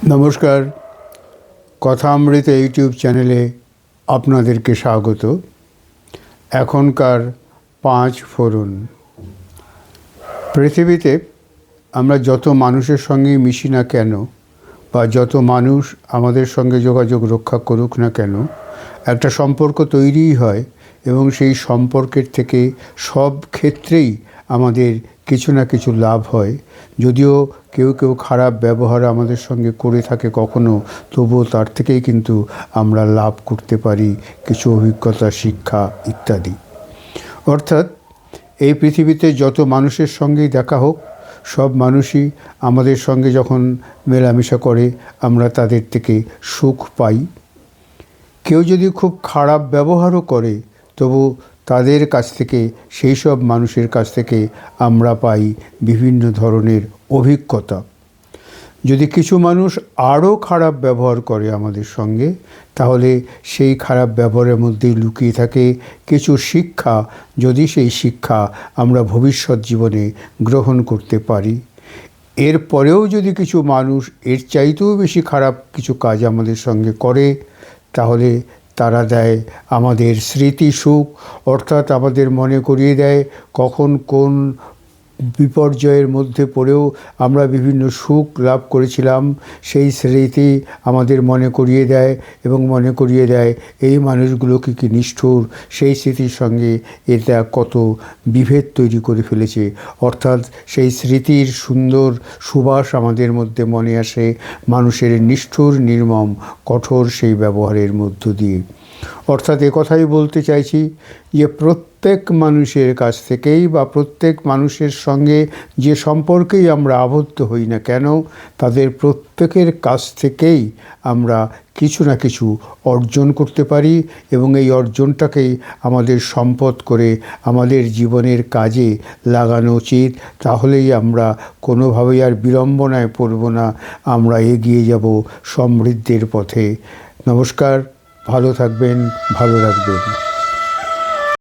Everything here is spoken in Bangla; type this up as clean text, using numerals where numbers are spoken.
নমস্কার, কথা অমৃত ইউটিউব চ্যানেলে আপনাদেরকে স্বাগত। এখনকার 5 ফোড়ন। পৃথিবীতে আমরা যত মানুষের সঙ্গে মিশি না কেন বা যত মানুষ আমাদের সঙ্গে যোগাযোগ রক্ষা করুক না কেন, একটা সম্পর্ক তৈরিই হয় এবং সেই সম্পর্কের থেকে সব ক্ষেত্রেই আমাদের কিছু না কিছু লাভ হয়। যদিও কেউ কেউ খারাপ ব্যবহার আমাদের সঙ্গে করে থাকে কখনো, তবুও তার থেকেই কিন্তু আমরা লাভ করতে পারি কিছু অভিজ্ঞতা, শিক্ষা ইত্যাদি। অর্থাৎ এই পৃথিবীতে যত মানুষের সঙ্গেই দেখা হোক, সব মানুষই আমাদের সঙ্গে যখন মেলামেশা করে আমরা তাদের থেকে সুখ পাই। কেউ যদি খুব খারাপ ব্যবহারও করে, তবু তাদের কাছ থেকে, সেই সব মানুষের কাছ থেকে আমরা পাই বিভিন্ন ধরনের অভিজ্ঞতা। যদি কিছু মানুষ আরও খারাপ ব্যবহার করে আমাদের সঙ্গে, তাহলে সেই খারাপ ব্যবহারের মধ্যেই লুকিয়ে থাকে কিছু শিক্ষা, যদি সেই শিক্ষা আমরা ভবিষ্যৎ জীবনে গ্রহণ করতে পারি। এরপরেও যদি কিছু মানুষ এর চাইতেও বেশি খারাপ কিছু কাজ আমাদের সঙ্গে করে, তাহলে তারা দেয় আমাদের স্মৃতি সুখ, অর্থাৎ আমাদের মনে করিয়ে দেয় কখন কোন বিপর্যয়ের মধ্যে পড়েও আমরা বিভিন্ন সুখ লাভ করেছিলাম। সেই স্মৃতি আমাদের মনে করিয়ে দেয় এবং মনে করিয়ে দেয় এই মানুষগুলো কি নিষ্ঠুর, সেই স্মৃতির সঙ্গে এটা কত বিভেদ তৈরি করে ফেলেছে। অর্থাৎ সেই স্মৃতির সুন্দর সুবাস আমাদের মধ্যে মনে আসে মানুষের নিষ্ঠুর, নির্মম, কঠোর সেই ব্যবহারের মধ্য দিয়ে। অর্থাৎ কথাই বলতে চাইছি যে প্রত্যেক মানুষের কাছ থেকেই বা প্রত্যেক মানুষের সঙ্গে যে সম্পর্কেই আমরা আবদ্ধ হই না কেন, তাদের প্রত্যেকের কাছ থেকেই আমরা কিছু না কিছু অর্জন করতে পারি এবং এই অর্জনটাকেই আমাদের সম্পদ করে আমাদের জীবনের কাজে লাগানো উচিত। তাহলেই আমরা কোনোভাবেই আর বিড়ম্বনায় পড়ব না, আমরা এগিয়ে যাব সমৃদ্ধির পথে। নমস্কার, ভালো থাকবেন, ভালো রাখবেন।